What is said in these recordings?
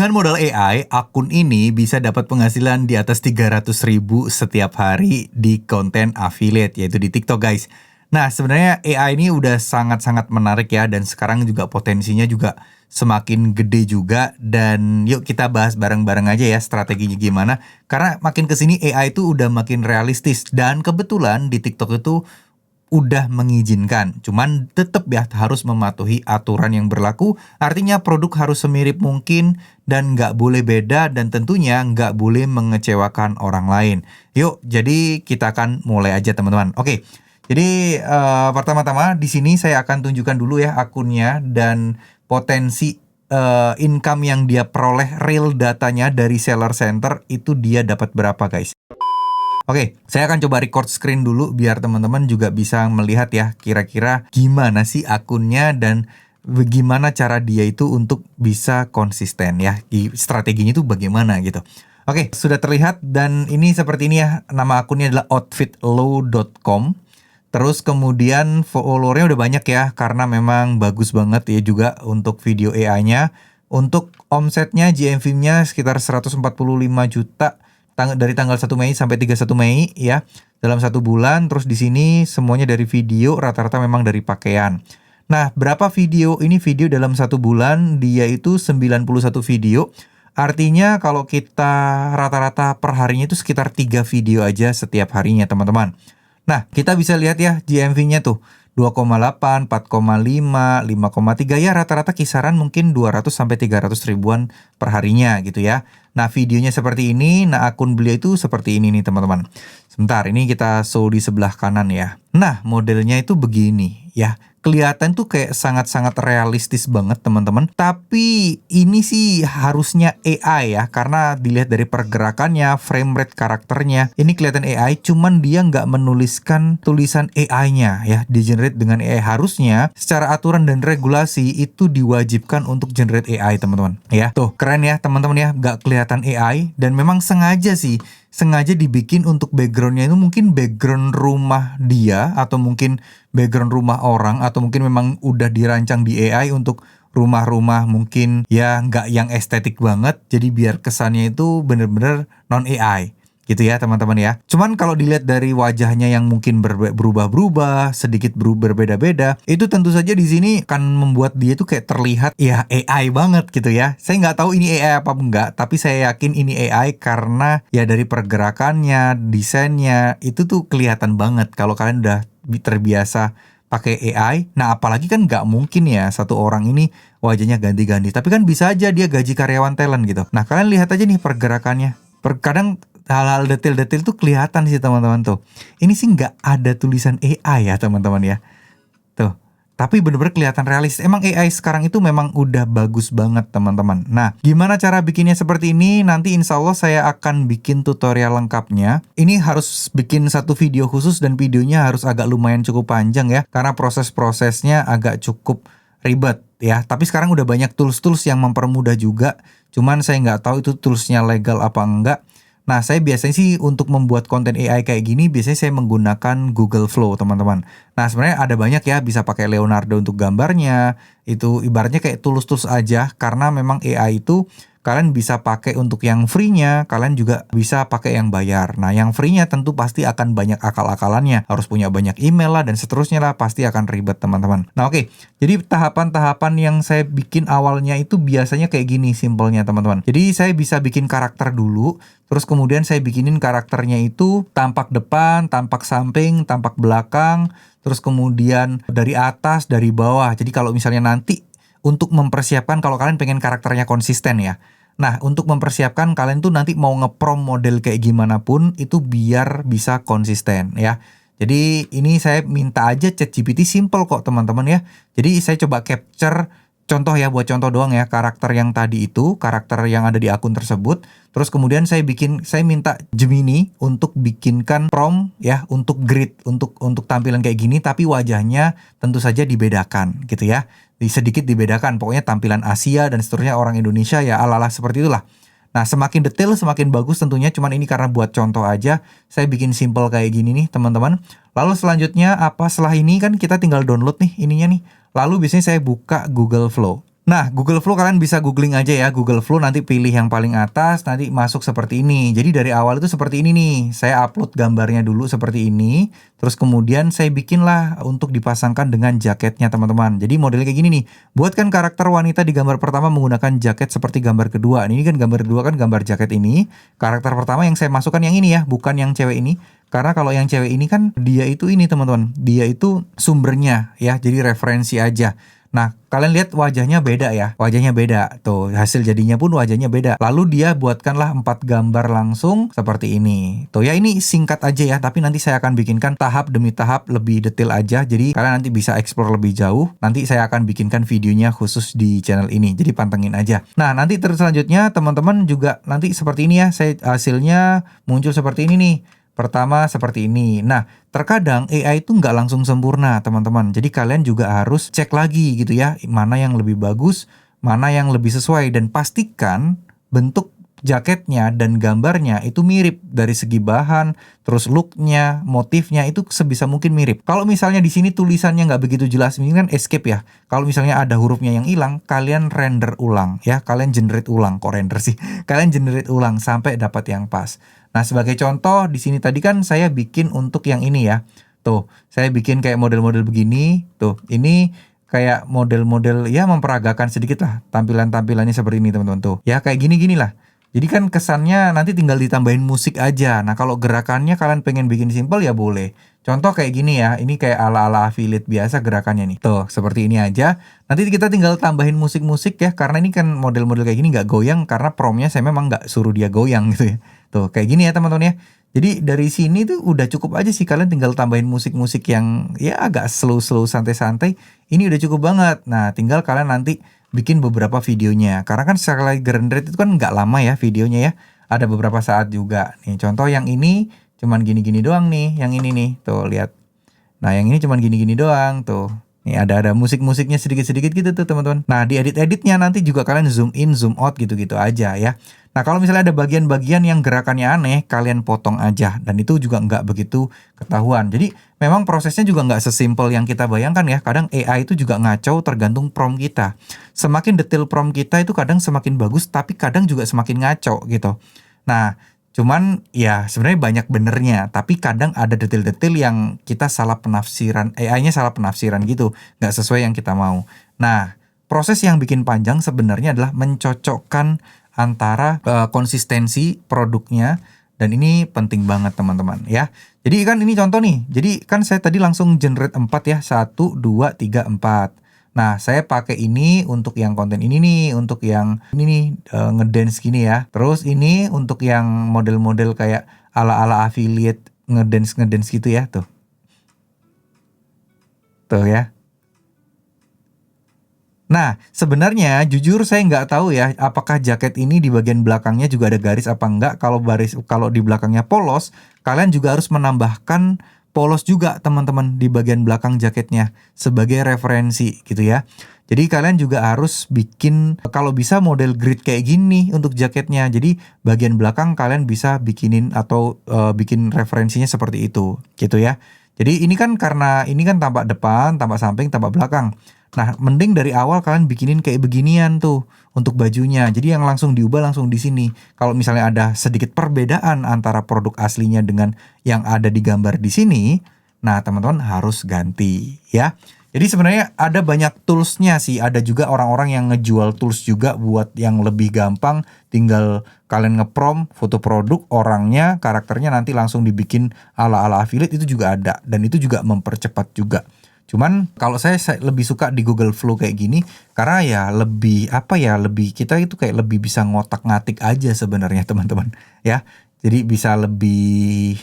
Dengan modal AI, akun ini bisa dapat penghasilan di atas 300.000 setiap hari di konten affiliate, yaitu di TikTok guys. Nah, sebenarnya AI ini udah sangat-sangat menarik ya, dan sekarang juga potensinya juga semakin gede juga. Dan yuk kita bahas bareng-bareng aja ya strateginya gimana. Karena makin kesini AI itu udah makin realistis, dan kebetulan di TikTok itu udah mengizinkan, cuman tetap ya harus mematuhi aturan yang berlaku. Artinya produk harus semirip mungkin dan nggak boleh beda, dan tentunya nggak boleh mengecewakan orang lain. Yuk, jadi kita akan mulai aja teman-teman. Oke, jadi pertama-tama di sini saya akan tunjukkan dulu ya akunnya dan potensi income yang dia peroleh, real datanya dari seller center itu dia dapat berapa guys. Oke, saya akan coba record screen dulu biar teman-teman juga bisa melihat ya kira-kira gimana sih akunnya dan bagaimana cara dia itu untuk bisa konsisten ya. Strateginya itu bagaimana gitu. Oke, sudah terlihat dan ini seperti ini ya. Nama akunnya adalah outfitlow.com. Terus kemudian followernya udah banyak ya karena memang bagus banget ya juga untuk video AI-nya. Untuk omsetnya GMV-nya sekitar 145 juta dari tanggal 1 Mei sampai 31 Mei ya, dalam 1 bulan. Terus di sini semuanya dari video, rata-rata memang dari pakaian. Nah, berapa video? Ini video dalam 1 bulan dia itu 91 video. Artinya kalau kita rata-rata per harinya itu sekitar 3 video aja setiap harinya teman-teman. Nah, kita bisa lihat ya GMV-nya tuh 2,8, 4,5, 5,3 ya, rata-rata kisaran mungkin 200 sampai 300 ribuan per harinya gitu ya. Nah, videonya seperti ini. Nah, akun beliau itu seperti ini nih teman-teman. Sebentar, ini kita show di sebelah kanan ya. Nah, modelnya itu begini ya. Kelihatan tuh kayak sangat-sangat realistis banget teman-teman. Tapi ini sih harusnya AI ya, karena dilihat dari pergerakannya, frame rate karakternya, ini kelihatan AI, cuman dia nggak menuliskan tulisan AI-nya ya, di generate dengan AI. Harusnya secara aturan dan regulasi itu diwajibkan untuk generate AI teman-teman ya. Tuh keren ya teman-teman ya, nggak kelihatan AI dan memang sengaja dibikin untuk backgroundnya itu mungkin background rumah dia, atau mungkin background rumah orang, atau mungkin memang udah dirancang di AI untuk rumah-rumah mungkin ya nggak yang estetik banget, jadi biar kesannya itu bener-bener non AI gitu ya teman-teman ya. Cuman kalau dilihat dari wajahnya yang mungkin berubah-berubah, sedikit berbeda-beda, itu tentu saja di sini akan membuat dia tuh kayak terlihat ya AI banget gitu ya. Saya nggak tahu ini AI apa enggak, tapi saya yakin ini AI karena ya dari pergerakannya, desainnya itu tuh kelihatan banget kalau kalian udah terbiasa pakai AI. Nah, apalagi kan nggak mungkin ya satu orang ini wajahnya ganti-ganti. Tapi kan bisa aja dia gaji karyawan talent gitu. Nah, kalian lihat aja nih pergerakannya. Kadang hal-hal detail-detail tuh kelihatan sih teman-teman tuh. Ini sih nggak ada tulisan AI ya teman-teman ya. Tuh. Tapi bener-bener kelihatan realistis. Emang AI sekarang itu memang udah bagus banget teman-teman. Nah, gimana cara bikinnya seperti ini? Nanti insya Allah saya akan bikin tutorial lengkapnya. Ini harus bikin satu video khusus dan videonya harus agak lumayan cukup panjang ya. Karena proses-prosesnya agak cukup ribet ya. Tapi sekarang udah banyak tools-tools yang mempermudah juga. Cuman saya nggak tahu itu toolsnya legal apa enggak. Nah, saya biasanya sih untuk membuat konten AI kayak gini, biasanya saya menggunakan Google Flow, teman-teman. Nah, sebenarnya ada banyak ya, bisa pakai Leonardo untuk gambarnya. Itu ibaratnya kayak tools-tools aja, karena memang AI itu kalian bisa pakai untuk yang free-nya, kalian juga bisa pakai yang bayar. Nah, yang free-nya tentu pasti akan banyak akal-akalannya. Harus punya banyak email lah, dan seterusnya lah, pasti akan ribet, teman-teman. Nah, oke. Jadi, tahapan-tahapan yang saya bikin awalnya itu biasanya kayak gini simpelnya, teman-teman. Jadi, saya bisa bikin karakter dulu, terus kemudian saya bikinin karakternya itu tampak depan, tampak samping, tampak belakang, terus kemudian dari atas, dari bawah. Jadi, kalau misalnya nanti untuk mempersiapkan kalau kalian pengen karakternya konsisten ya. Nah, untuk mempersiapkan kalian tuh nanti mau ngeprom model kayak gimana pun itu biar bisa konsisten ya. Jadi ini saya minta aja ChatGPT, simple kok teman-teman ya. Jadi saya coba capture contoh ya, buat contoh doang ya, karakter yang tadi itu, karakter yang ada di akun tersebut. Terus kemudian saya minta Gemini untuk bikinkan prompt ya, untuk grid, untuk tampilan kayak gini, tapi wajahnya tentu saja dibedakan gitu ya. Sedikit dibedakan, pokoknya tampilan Asia dan seterusnya orang Indonesia ya, ala-ala seperti itulah. Nah, semakin detail semakin bagus tentunya, cuman ini karena buat contoh aja, saya bikin simple kayak gini nih teman-teman. Lalu selanjutnya apa, setelah ini kan kita tinggal download nih ininya nih. Lalu biasanya saya buka Google Flow. Nah, Google Flow kalian bisa googling aja ya, Google Flow nanti pilih yang paling atas, nanti masuk seperti ini. Jadi dari awal itu seperti ini nih, saya upload gambarnya dulu seperti ini, terus kemudian saya bikinlah untuk dipasangkan dengan jaketnya teman-teman. Jadi modelnya kayak gini nih, buatkan karakter wanita di gambar pertama menggunakan jaket seperti gambar kedua. Ini kan gambar kedua kan gambar jaket ini, karakter pertama yang saya masukkan yang ini ya, bukan yang cewek ini. Karena kalau yang cewek ini kan dia itu ini teman-teman, dia itu sumbernya ya, jadi referensi aja. Nah, kalian lihat wajahnya beda ya. Wajahnya beda. Tuh, hasil jadinya pun wajahnya beda. Lalu dia buatkanlah 4 gambar langsung seperti ini. Tuh ya, ini singkat aja ya, tapi nanti saya akan bikinkan tahap demi tahap lebih detail aja. Jadi kalian nanti bisa explore lebih jauh. Nanti saya akan bikinkan videonya khusus di channel ini. Jadi pantengin aja. Nah, nanti terus selanjutnya teman-teman juga nanti seperti ini ya. Saya hasilnya muncul seperti ini nih. Pertama seperti ini. Nah, terkadang AI itu nggak langsung sempurna, teman-teman. Jadi kalian juga harus cek lagi gitu ya, mana yang lebih bagus, mana yang lebih sesuai. Dan pastikan bentuk jaketnya dan gambarnya itu mirip dari segi bahan, terus looknya, motifnya itu sebisa mungkin mirip. Kalau misalnya di sini tulisannya nggak begitu jelas, ini kan escape ya. Kalau misalnya ada hurufnya yang hilang, kalian render ulang ya, kalian generate ulang, kok render sih? Kalian generate ulang sampai dapat yang pas. Nah, sebagai contoh di sini tadi kan saya bikin untuk yang ini ya. Tuh, saya bikin kayak model-model begini. Tuh, ini kayak model-model ya memperagakan sedikit lah tampilan-tampilannya seperti ini teman-teman tuh. Ya kayak gini-gini lah. Jadi kan kesannya nanti tinggal ditambahin musik aja. Nah, kalau gerakannya kalian pengen bikin simple ya boleh. Contoh kayak gini ya, ini kayak ala-ala affiliate biasa gerakannya nih. Tuh, seperti ini aja. Nanti kita tinggal tambahin musik-musik ya, karena ini kan model-model kayak gini nggak goyang, karena promnya saya memang nggak suruh dia goyang gitu ya. Tuh, kayak gini ya teman-teman ya. Jadi dari sini tuh udah cukup aja sih, kalian tinggal tambahin musik-musik yang ya agak slow-slow santai-santai. Ini udah cukup banget. Nah, tinggal kalian nanti bikin beberapa videonya. Karena kan sekali generate itu kan nggak lama ya videonya ya. Ada beberapa saat juga. Nih contoh yang ini cuman gini-gini doang nih. Yang ini nih tuh lihat. Nah yang ini cuman gini-gini doang tuh. Nih ada musik-musiknya sedikit-sedikit gitu tuh teman-teman. Nah di edit-editnya nanti juga kalian zoom in, zoom out gitu-gitu aja ya. Nah kalau misalnya ada bagian-bagian yang gerakannya aneh, kalian potong aja. Dan itu juga nggak begitu ketahuan. Jadi memang prosesnya juga nggak sesimpel yang kita bayangkan ya. Kadang AI itu juga ngaco tergantung prompt kita. Semakin detail prompt kita itu kadang semakin bagus, tapi kadang juga semakin ngaco gitu. Nah cuman ya sebenarnya banyak benernya, tapi kadang ada detail-detail yang kita salah penafsiran, AI-nya salah penafsiran gitu, nggak sesuai yang kita mau. Nah, proses yang bikin panjang sebenarnya adalah mencocokkan antara konsistensi produknya, dan ini penting banget teman-teman ya. Jadi kan ini contoh nih, jadi kan saya tadi langsung generate 4 ya, 1, 2, 3, 4. Nah, saya pakai ini untuk yang konten ini nih, untuk yang ini nih ngedance gini ya. Terus ini untuk yang model-model kayak ala-ala affiliate ngedance gitu ya, tuh. Tuh ya. Nah, sebenarnya jujur saya nggak tahu ya, apakah jaket ini di bagian belakangnya juga ada garis apa enggak. Kalau di belakangnya polos, kalian juga harus menambahkan polos juga teman-teman di bagian belakang jaketnya sebagai referensi gitu ya. Jadi kalian juga harus bikin kalau bisa model grid kayak gini untuk jaketnya. Jadi bagian belakang kalian bisa bikinin atau bikin referensinya seperti itu gitu ya. Jadi ini kan karena ini kan tampak depan, tampak samping, tampak belakang. Nah, mending dari awal kalian bikinin kayak beginian tuh untuk bajunya. Jadi yang langsung diubah langsung di sini. Kalau misalnya ada sedikit perbedaan antara produk aslinya dengan yang ada di gambar di sini, nah teman-teman harus ganti ya. Jadi sebenarnya ada banyak toolsnya sih. Ada juga orang-orang yang ngejual tools juga buat yang lebih gampang. Tinggal kalian nge-prompt foto produk, orangnya, karakternya nanti langsung dibikin ala-ala affiliate, itu juga ada. Dan itu juga mempercepat juga. Cuman kalau saya lebih suka di Google Flow kayak gini karena ya lebih lebih kita itu kayak lebih bisa ngotak-ngatik aja sebenarnya teman-teman ya. Jadi bisa lebih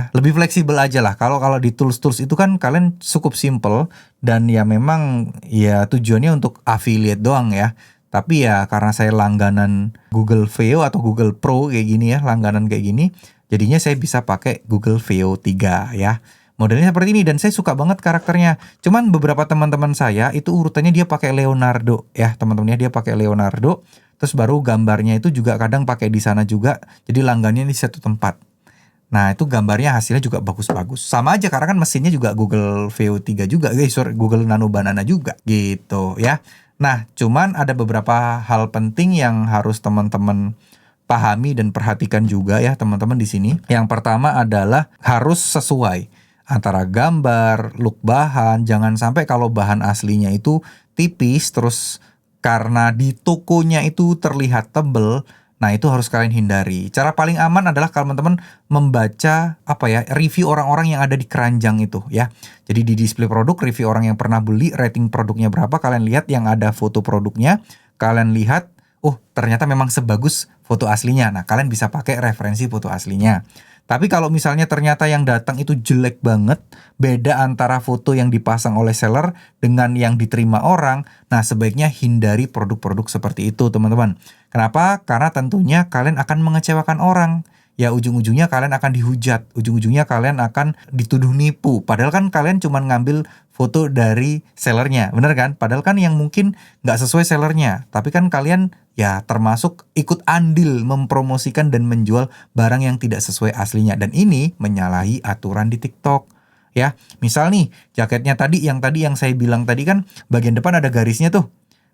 lebih fleksibel aja lah. Kalau di tools-tools itu kan kalian cukup simple dan ya memang ya tujuannya untuk affiliate doang ya. Tapi ya karena saya langganan Google VO atau Google Pro kayak gini ya, langganan kayak gini, jadinya saya bisa pakai Google VO 3 ya. Modelnya seperti ini dan saya suka banget karakternya. Cuman beberapa teman-teman saya itu urutannya dia pakai Leonardo ya, teman-temannya dia pakai Leonardo. Terus baru gambarnya itu juga kadang pakai di sana juga. Jadi langgannya di satu tempat. Nah, itu gambarnya hasilnya juga bagus-bagus. Sama aja karena kan mesinnya juga Google VO3 juga, Google Nano Banana juga gitu ya. Nah, cuman ada beberapa hal penting yang harus teman-teman pahami dan perhatikan juga ya teman-teman di sini. Yang pertama adalah harus sesuai antara gambar, look bahan. Jangan sampai kalau bahan aslinya itu tipis terus karena di tokonya itu terlihat tebel. Nah, itu harus kalian hindari. Cara paling aman adalah kalau teman-teman membaca review orang-orang yang ada di keranjang itu ya. Jadi di display produk, review orang yang pernah beli, rating produknya berapa, kalian lihat yang ada foto produknya, kalian lihat, oh ternyata memang sebagus foto aslinya. Nah, kalian bisa pakai referensi foto aslinya. Tapi kalau misalnya ternyata yang datang itu jelek banget, beda antara foto yang dipasang oleh seller dengan yang diterima orang, nah sebaiknya hindari produk-produk seperti itu, teman-teman. Kenapa? Karena tentunya kalian akan mengecewakan orang. Ya ujung-ujungnya kalian akan dihujat, ujung-ujungnya kalian akan dituduh nipu. Padahal kan kalian cuma ngambil foto dari sellernya, bener kan? Padahal kan yang mungkin nggak sesuai sellernya, tapi kan kalian ya termasuk ikut andil mempromosikan dan menjual barang yang tidak sesuai aslinya. Dan ini menyalahi aturan di TikTok. Ya, misal nih jaketnya tadi yang saya bilang tadi kan bagian depan ada garisnya tuh.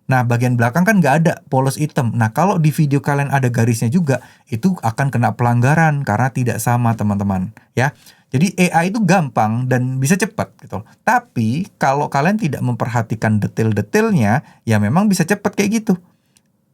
Nah, bagian belakang kan nggak ada, polos hitam. Nah, kalau di video kalian ada garisnya juga, itu akan kena pelanggaran karena tidak sama, teman-teman. Ya, jadi AI itu gampang dan bisa cepat gitu. Tapi kalau kalian tidak memperhatikan detail-detailnya, ya memang bisa cepat kayak gitu.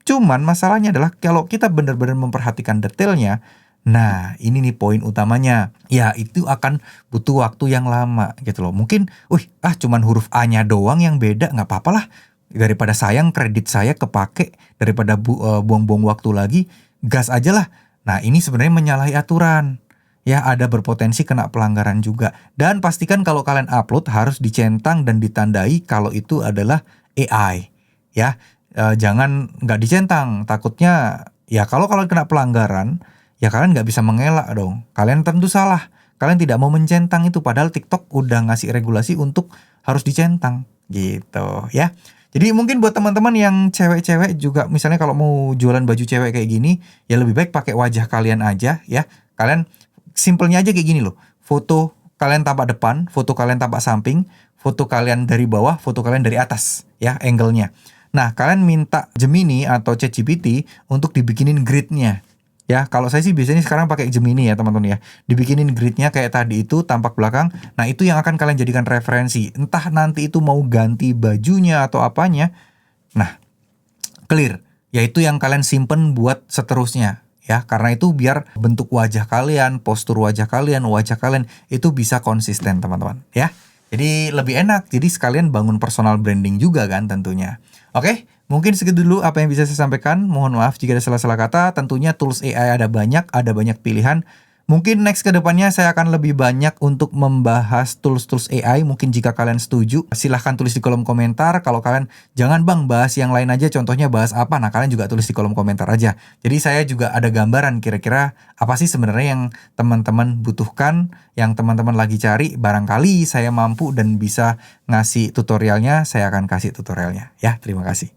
Cuman masalahnya adalah kalau kita benar-benar memperhatikan detailnya, nah ini nih poin utamanya. Ya, itu akan butuh waktu yang lama gitu loh. Mungkin, cuman huruf A-nya doang yang beda, nggak apa-apa lah. Daripada sayang kredit saya kepake, daripada buang-buang waktu lagi, gas aja lah. Nah, ini sebenarnya menyalahi aturan. Ya, ada berpotensi kena pelanggaran juga. Dan pastikan kalau kalian upload harus dicentang dan ditandai kalau itu adalah AI. Ya, jangan nggak dicentang. Takutnya, ya kalau kalian kena pelanggaran, ya kalian nggak bisa mengelak dong. Kalian tentu salah. Kalian tidak mau mencentang itu, padahal TikTok udah ngasih regulasi untuk harus dicentang. Gitu, ya. Jadi mungkin buat teman-teman yang cewek-cewek juga misalnya kalau mau jualan baju cewek kayak gini, ya lebih baik pakai wajah kalian aja ya. Kalian simpelnya aja kayak gini loh. Foto kalian tampak depan, foto kalian tampak samping, foto kalian dari bawah, foto kalian dari atas ya angle-nya. Nah, kalian minta Gemini atau ChatGPT untuk dibikinin grid-nya. Ya, kalau saya sih biasanya sekarang pakai Gemini ya teman-teman ya. Dibikinin gridnya kayak tadi itu tampak belakang. Nah, itu yang akan kalian jadikan referensi. Entah nanti itu mau ganti bajunya atau apanya. Nah, clear. Yaitu yang kalian simpen buat seterusnya. Ya, karena itu biar bentuk wajah kalian, postur wajah kalian itu bisa konsisten teman-teman. Ya, jadi lebih enak. Jadi sekalian bangun personal branding juga kan tentunya. Oke, mungkin segitu dulu apa yang bisa saya sampaikan. Mohon maaf jika ada salah-salah kata. Tentunya tools AI ada banyak pilihan. Mungkin next ke depannya saya akan lebih banyak untuk membahas tools-tools AI. Mungkin jika kalian setuju, silahkan tulis di kolom komentar. Kalau kalian, jangan bang bahas yang lain aja, contohnya bahas apa. Nah, kalian juga tulis di kolom komentar aja. Jadi saya juga ada gambaran kira-kira apa sih sebenarnya yang teman-teman butuhkan, yang teman-teman lagi cari. Barangkali saya mampu dan bisa ngasih tutorialnya, saya akan kasih tutorialnya. Ya, terima kasih.